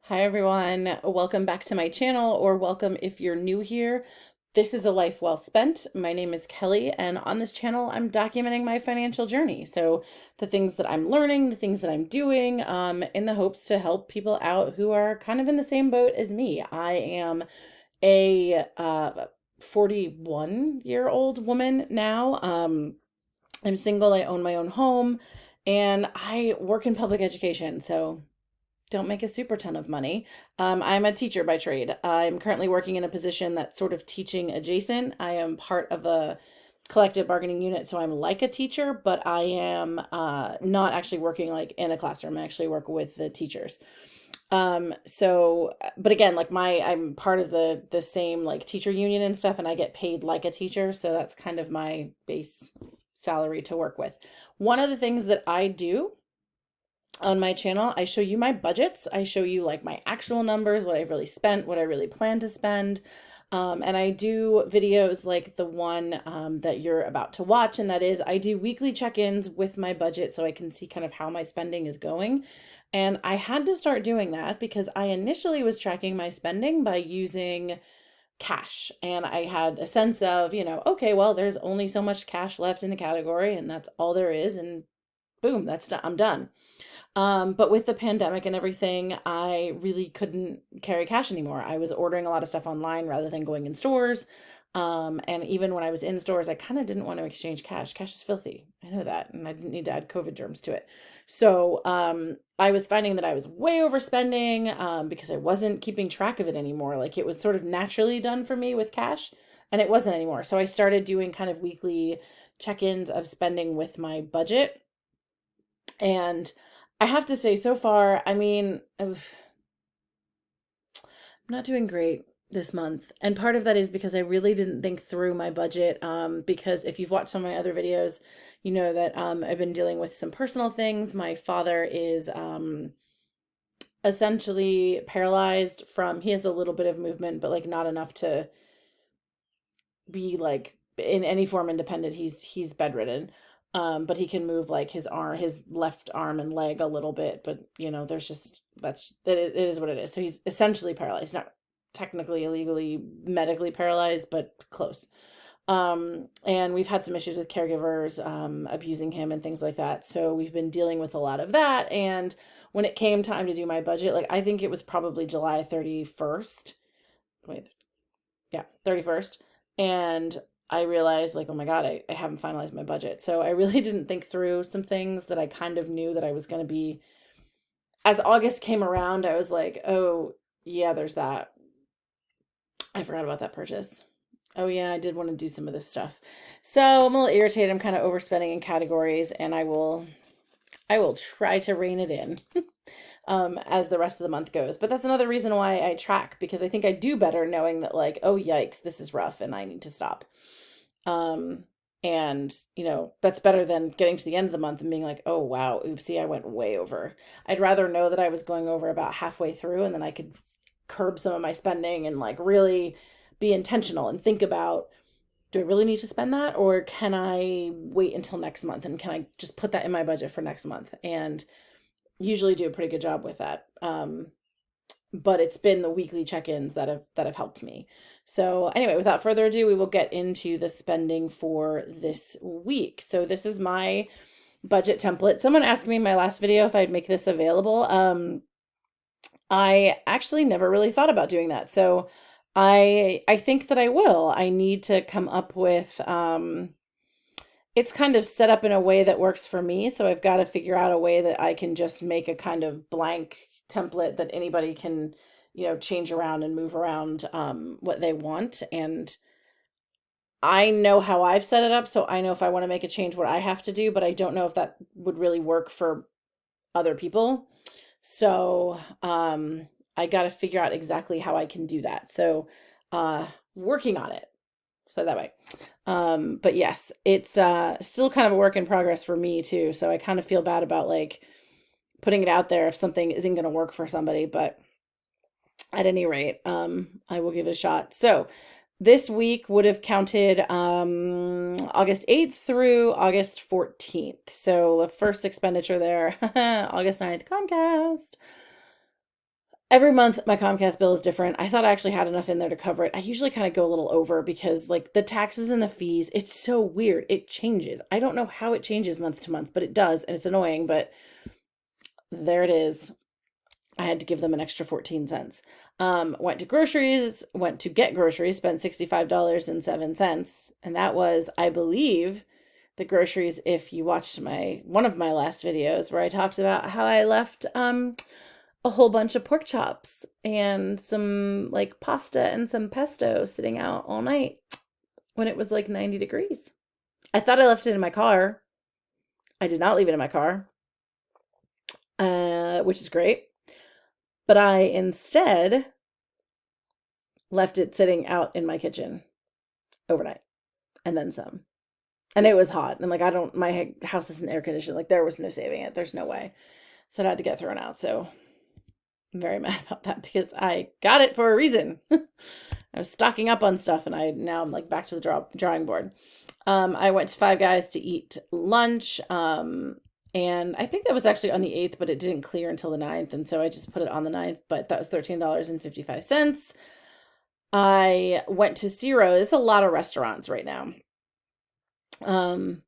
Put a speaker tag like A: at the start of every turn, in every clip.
A: Hi everyone, welcome back to my channel, or welcome if you're new here. This is A Life Well Spent. My name is Kelly, and on this channel I'm documenting my financial journey. So the things that I'm learning, the things that I'm doing, in the hopes to help people out who are kind of in the same boat as me. I am a 41-year-old woman now. I'm single, I own my own home, and I work in public education, so don't make a super ton of money. I'm a teacher by trade. I'm currently working in a position that's sort of teaching adjacent. I am part of a collective bargaining unit, so I'm like a teacher, but I am not actually working like in a classroom. I actually work with the teachers. But again, like I'm part of the same like teacher union and stuff, and I get paid like a teacher, so that's kind of my base salary to work with. One of the things that I do on my channel, I show you my budgets. I show you like my actual numbers, what I've really spent, what I really plan to spend. And I do videos like the one that you're about to watch, and that is I do weekly check-ins with my budget so I can see kind of how my spending is going. And I had to start doing that because I initially was tracking my spending by using cash. And I had a sense of, okay, well, there's only so much cash left in the category, and that's all there is. And boom, that's done. I'm done. But with the pandemic and everything, I really couldn't carry cash anymore. I was ordering a lot of stuff online rather than going in stores. And even when I was in stores, I kind of didn't want to exchange cash. Cash is filthy. I know that. And I didn't need to add COVID germs to it. So I was finding that I was way overspending because I wasn't keeping track of it anymore. Like it was sort of naturally done for me with cash, and it wasn't anymore. So I started doing kind of weekly check ins of spending with my budget. And I have to say, so far, I mean, I'm not doing great this month. And part of that is because I really didn't think through my budget. Because if you've watched some of my other videos, you know that I've been dealing with some personal things. My father is essentially paralyzed from, he has a little bit of movement, but like not enough to be like in any form independent. He's bedridden. But he can move like his left arm and leg a little bit, but there's just it is what it is. So he's essentially paralyzed, not technically illegally medically paralyzed, but close. And we've had some issues with caregivers abusing him and things like that. So we've been dealing with a lot of that. And when it came time to do my budget, like I think it was probably July 31st. Wait, yeah, 31st. And I realized like, oh my God, I haven't finalized my budget. So I really didn't think through some things that I kind of knew that I was going to be. As August came around, I was like, oh, yeah, there's that. I forgot about that purchase. Oh, yeah, I did want to do some of this stuff. So I'm a little irritated. I'm kind of overspending in categories, and I will try to rein it in as the rest of the month goes. But that's another reason why I track, because I think I do better knowing that like, oh yikes, this is rough and I need to stop. Um, and that's better than getting to the end of the month and being like, oh wow, oopsie, I went way over. I'd rather know that I was going over about halfway through, and then I could curb some of my spending and like really be intentional and think about, do I really need to spend that, or can I wait until next month, and can I just put that in my budget for next month? And usually do a pretty good job with that. But it's been the weekly check-ins that have helped me. So anyway, without further ado, we will get into the spending for this week. So this is my budget template. Someone asked me in my last video if I'd make this available. I actually never really thought about doing that. So I think that I will. I need to come up with it's kind of set up in a way that works for me. So I've got to figure out a way that I can just make a kind of blank template that anybody can, change around and move around what they want. And I know how I've set it up. So I know if I want to make a change, what I have to do, but I don't know if that would really work for other people. So I got to figure out exactly how I can do that. So working on it. Put it that way. But yes, it's still kind of a work in progress for me too. So I kind of feel bad about like putting it out there if something isn't going to work for somebody. But at any rate, I will give it a shot. So this week would have counted August 8th through August 14th. So the first expenditure there, August 9th, Comcast. Every month my Comcast bill is different. I thought I actually had enough in there to cover it. I usually kind of go a little over because like the taxes and the fees, it's so weird. It changes. I don't know how it changes month to month, but it does, and it's annoying, but there it is. I had to give them an extra 14 cents. Went to groceries, went to get groceries, spent $65.07. And that was, I believe, the groceries. If you watched one of my last videos where I talked about how I left a whole bunch of pork chops and some like pasta and some pesto sitting out all night when it was like 90 degrees. I thought I left it in my car. I did not leave it in my car, which is great. But I instead left it sitting out in my kitchen overnight and then some. And it was hot. And like, my house isn't air conditioned. Like, there was no saving it. There's no way. So it had to get thrown out. So I'm very mad about that because I got it for a reason. I was stocking up on stuff and now I'm like back to the drawing board. I went to Five Guys to eat lunch. And I think that was actually on the 8th, but it didn't clear until the 9th. And so I just put it on the 9th, but that was $13.55. I went to Zero. There's a lot of restaurants right now. And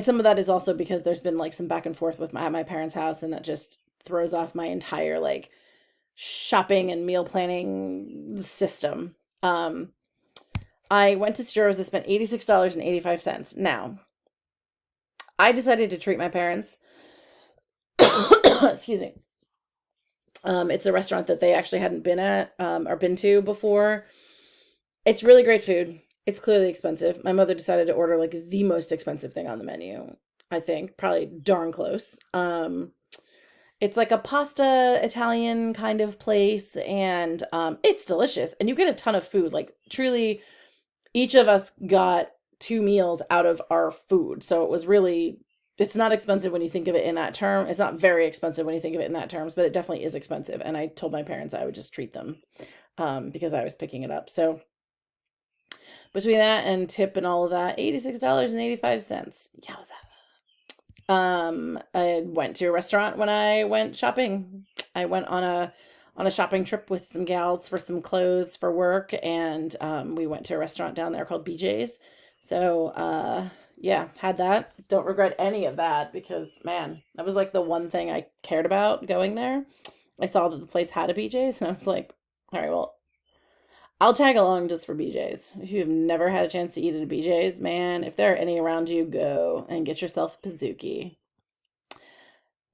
A: some of that is also because there's been like some back and forth with my parents' house, and that just throws off my entire like shopping and meal planning system. I went to Zero's. I spent $86.85. Now, I decided to treat my parents. Excuse me. It's a restaurant that they actually hadn't been at or been to before. It's really great food. It's clearly expensive. My mother decided to order like the most expensive thing on the menu, I think. Probably darn close. It's like a pasta Italian kind of place, and it's delicious. And you get a ton of food. Like, truly, each of us got 2 meals out of our food. So it was really, it's not expensive when you think of it in that term. It's not very expensive when you think of it in that terms, but it definitely is expensive. And I told my parents I would just treat them because I was picking it up. So between that and tip and all of that, $86.85. Yowza. I went to a restaurant when I went shopping. I went on a shopping trip with some gals for some clothes for work, and we went to a restaurant down there called BJ's. So yeah, had that. Don't regret any of that because, man, that was like the one thing I cared about going there. I saw that the place had a BJ's, and I was like, all right, well, I'll tag along just for BJ's. If you've never had a chance to eat at a BJ's, man, if there are any around you, go and get yourself a Pizookie.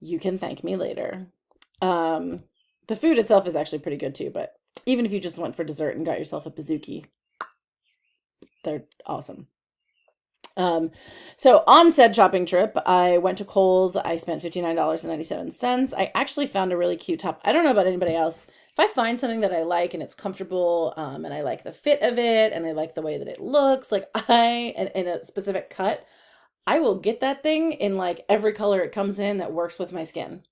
A: You can thank me later. The food itself is actually pretty good too, but even if you just went for dessert and got yourself a Pizookie, they're awesome. So on said shopping trip, I went to Kohl's. I spent $59.97. I actually found a really cute top. I don't know about anybody else. If I find something that I like and it's comfortable, and I like the fit of it, and I like the way that it looks, like in a specific cut, I will get that thing in like every color it comes in that works with my skin.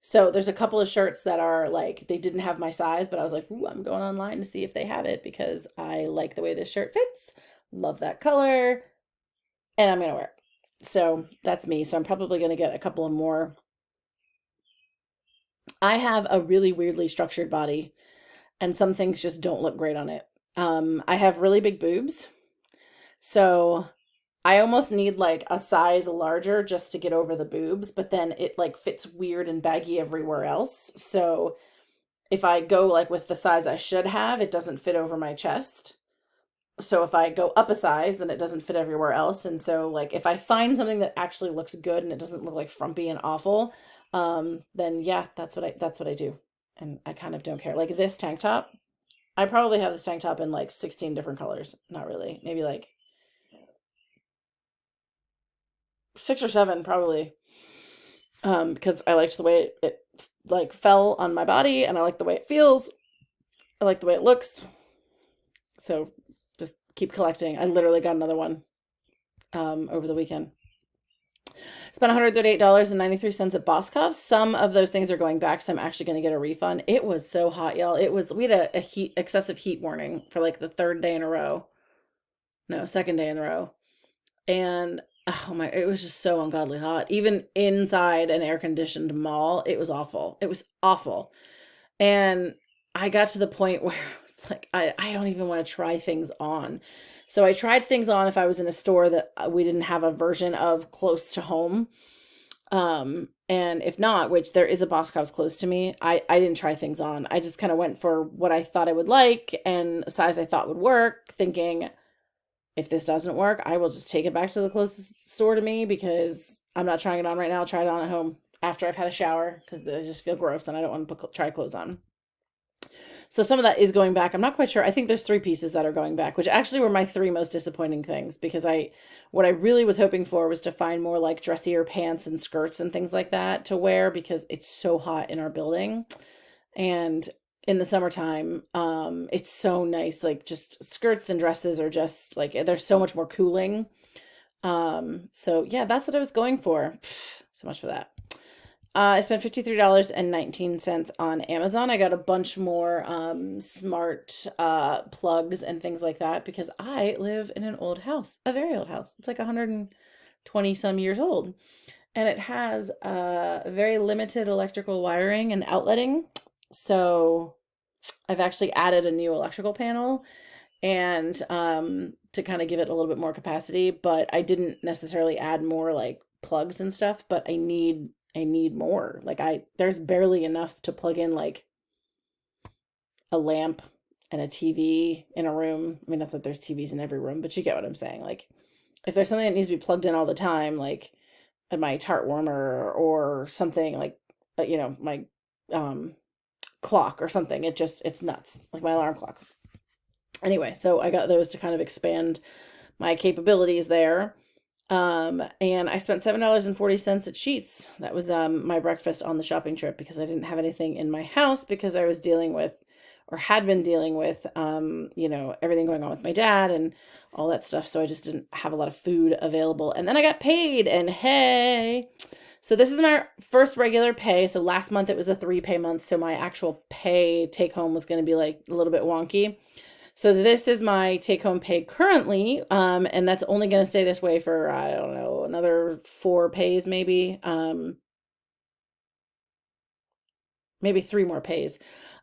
A: So there's a couple of shirts that are like, they didn't have my size, but I was like, ooh, I'm going online to see if they have it because I like the way this shirt fits. Love that color. And I'm going to wear it. So that's me. So I'm probably going to get a couple of more. I have a really weirdly structured body, and some things just don't look great on it. I have really big boobs. So I almost need like a size larger just to get over the boobs, but then it like fits weird and baggy everywhere else. So if I go like with the size I should have, it doesn't fit over my chest. So if I go up a size, then it doesn't fit everywhere else. And so like if I find something that actually looks good and it doesn't look like frumpy and awful, then yeah, that's what I do. And I kind of don't care. Like this tank top, I probably have this tank top in like 16 different colors. Not really. Maybe like 6 or 7 probably. Because I liked the way it like fell on my body, and I like the way it feels. I like the way it looks. So just keep collecting. I literally got another one over the weekend. Spent $138.93 at Boscov. Some of those things are going back, so I'm actually going to get a refund. It was so hot, y'all. We had a excessive heat warning for like the 3rd day in a row. No, 2nd day in a row. And oh my, it was just so ungodly hot. Even inside an air-conditioned mall, it was awful. It was awful. And I got to the point where I was like, I don't even want to try things on. So I tried things on if I was in a store that we didn't have a version of close to home. And if not, which there is a Boscov's close to me, I didn't try things on. I just kind of went for what I thought I would like and a size I thought would work, thinking if this doesn't work, I will just take it back to the closest store to me because I'm not trying it on right now. I'll try it on at home after I've had a shower because I just feel gross and I don't want to try clothes on. So some of that is going back. I'm not quite sure. I think there's 3 pieces that are going back, which actually were my 3 most disappointing things because what I really was hoping for was to find more like dressier pants and skirts and things like that to wear because it's so hot in our building. And in the summertime, it's so nice. Like just skirts and dresses are just like, they're so much more cooling. So yeah, that's what I was going for. So much for that. I spent $53.19 on Amazon. I got a bunch more smart plugs and things like that because I live in an old house, a very old house. It's like 120 some years old. And it has very limited electrical wiring and outletting. So I've actually added a new electrical panel and to kind of give it a little bit more capacity, but I didn't necessarily add more like plugs and stuff, but I need more. Like there's barely enough to plug in like a lamp and a TV in a room. I mean, not that there's TVs in every room, but you get what I'm saying. Like if there's something that needs to be plugged in all the time, like my tart warmer or something like my um clock or something, it's nuts. Like my alarm clock. Anyway, so I got those to kind of expand my capabilities there. And I spent $7.40 at Sheets. That was my breakfast on the shopping trip because I didn't have anything in my house because I was dealing with or had been dealing with everything going on with my dad and all that stuff. So I just didn't have a lot of food available. And then I got paid and hey. So this is my first regular pay. So last month it was a 3-pay month. So my actual pay take home was going to be like a little bit wonky. So this is my take-home pay currently, and that's only going to stay this way for, I don't know, another 4 pays maybe, maybe 3 more pays,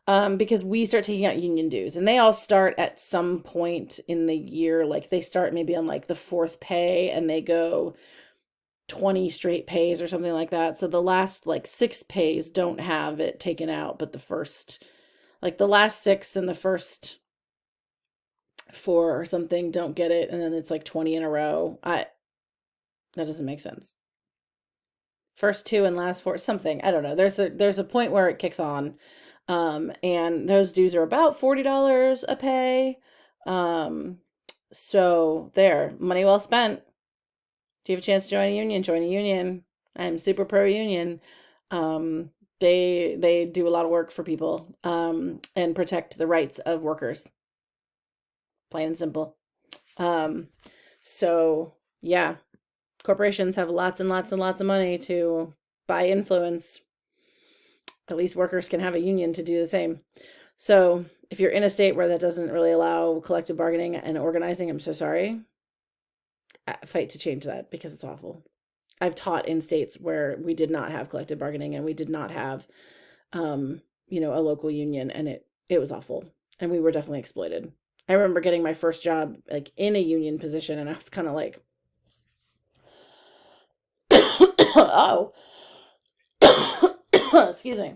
A: because we start taking out union dues, and they all start at some point in the year. Like they start maybe on like the 4th pay, and they go 20 straight pays or something like that. So the last like 6 pays don't have it taken out, but the last 6 and the first 4 or something don't get it, and then it's like 20 in a row. That doesn't make sense. First 2 and last 4 something, I don't know. There's a point where it kicks on, and those dues are about $40 a pay. So there, money well spent. Do you have a chance to join a union? Join a union. I'm super pro union. They do a lot of work for people, and protect the rights of workers. Plain and simple. So yeah, corporations have lots and lots and lots of money to buy influence. At least workers can have a union to do the same. So if you're in a state where that doesn't really allow collective bargaining and organizing, I'm so sorry. Fight to change that because it's awful. I've taught in states where we did not have collective bargaining and we did not have, a local union, and it was awful. And we were definitely exploited. I remember getting my first job like in a union position, and I was kind of like, oh, excuse me.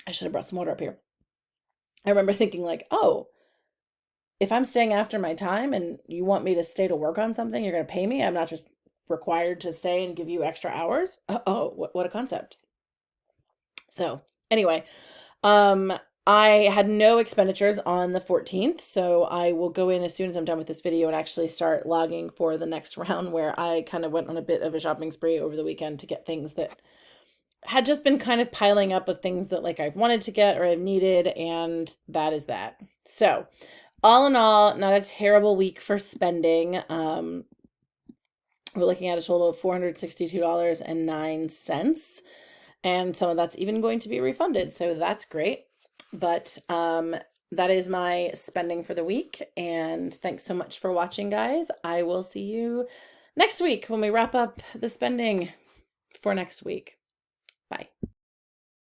A: I should have brought some water up here. I remember thinking like, oh, if I'm staying after my time and you want me to stay to work on something, you're going to pay me. I'm not just required to stay and give you extra hours. Oh, what a concept. So anyway, um, I had no expenditures on the 14th, so I will go in as soon as I'm done with this video and actually start logging for the next round where I kind of went on a bit of a shopping spree over the weekend to get things that had just been kind of piling up of things that like I've wanted to get or I've needed, and that is that. So all in all, not a terrible week for spending. We're looking at a total of $462.09. And some of that's even going to be refunded. So that's great. But that is my spending for the week. And thanks so much for watching, guys. I will see you next week when we wrap up the spending for next week. Bye.